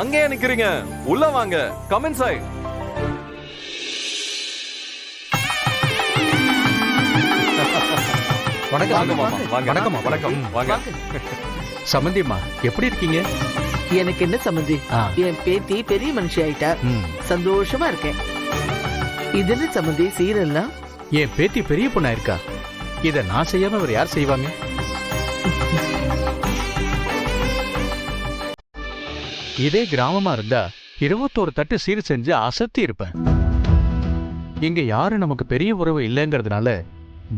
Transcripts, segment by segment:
அங்கே நிக்கிறீங்க, உள்ள வாங்க. Come inside. வணக்கம் மாமா. வணக்கம் வணக்கம். வாங்க. சம்பந்தியம்மா, எப்படி இருக்கீங்க? எனக்கு என்ன சம்மந்தி, என் பேத்தி பெரிய மனுஷி ஆயிட்டா, சந்தோஷமா இருக்கேன். இது என்ன சம்மந்தி சீரெல்லாம்? என் பேத்தி பெரிய பொண்ணா இருக்கா. இத நான் செய்யாம வேற யார் செய்வாங்க? இதே கிராமமா இருந்தா 21 தட்டு சீர் செஞ்சு அசத்தி இருப்பேன். இங்க யாரும் நமக்கு பெரிய உறவு இல்லைங்கிறதுனால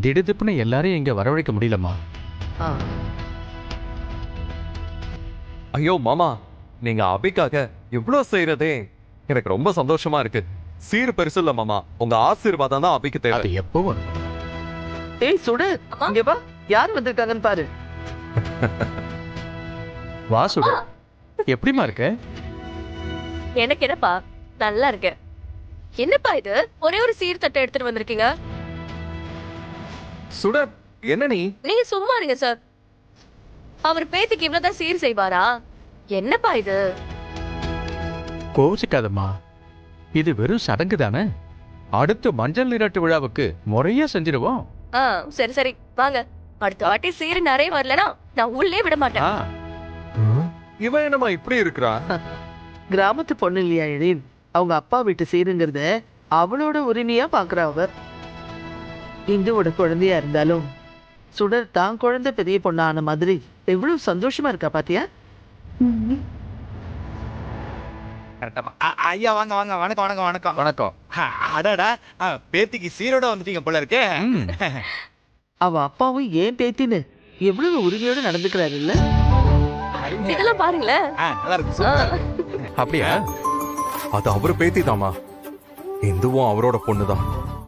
திடுதிப்புன்னு எல்லாரையும் இங்க வரவழைக்க முடியலம்மா. ஐயோ மாமா, நீங்க அபிக்காக இவ்வளவு செய்யறதே எனக்கு ரொம்ப சந்தோஷமா இருக்கு. சீர் பெருசு இல்ல மாமா, உங்க ஆசீர்வாதம் தான் அபிக்கு தேவை. அது எப்பவும். ஏய் சுடு, இங்க வா, யார் வந்திருக்காங்கன்னு பாரு. வா சுடு. எப்படிமா இருக்க? எனக்கு என்னப்பா, நல்லா இருக்கேன். என்னப்பா இது, ஒரே ஒரு சீர் தட்டை எடுத்துட்டு வந்திருக்கீங்க? சுட, என்ன நீங்க சும்மா இருங்க சார். அவர் பேத்திக்கு இவ்வளவுதான் சீர் செய்வாரா? என்னப்பா இது? கோவிச்சுக்காதம்மா, இது வெறும் சடங்கு தானே. அடுத்து மஞ்சள் நீராட்டு விழாவுக்கு முறையா செஞ்சிருவோம். சரி சரி வாங்க. அடுத்த வாட்டி சீர் நிறைய வரலனா நான் உள்ளே விட மாட்டேன். இவன் என்னமா இப்படி இருக்கிறா? கிராமத்து பொண்ணு இல்லையா எழில், அவங்க அப்பா வீட்டு சீருங்கிறத அவளோட உரிமையா பாக்குறா அவ. இந்துவோட குழந்தையா இருந்தாலும் சுடர் தான் குழந்தை பெரிய பொண்ணு ஆன மாதிரி எவ்வளவு சந்தோஷமா இருக்கா பாத்தியா? ஐயா வாங்க வாங்க. வணக்கம் வணக்கம் வணக்கம் வணக்கம். அடாடா, பேத்திக்கு சீரோட வந்துட்டீங்க போல இருக்கே. அவ அப்பாவும் ஏன் பேத்தின்னு எவ்வளவு உரிமையோட நடந்துக்கிறாரு இல்ல? இதெல்லாம் பாருங்களேன். நல்லா இருக்கு. அப்படியா? அது அவரு பேத்தி தாமா. இந்துவும் அவரோட பொண்ணுதான்.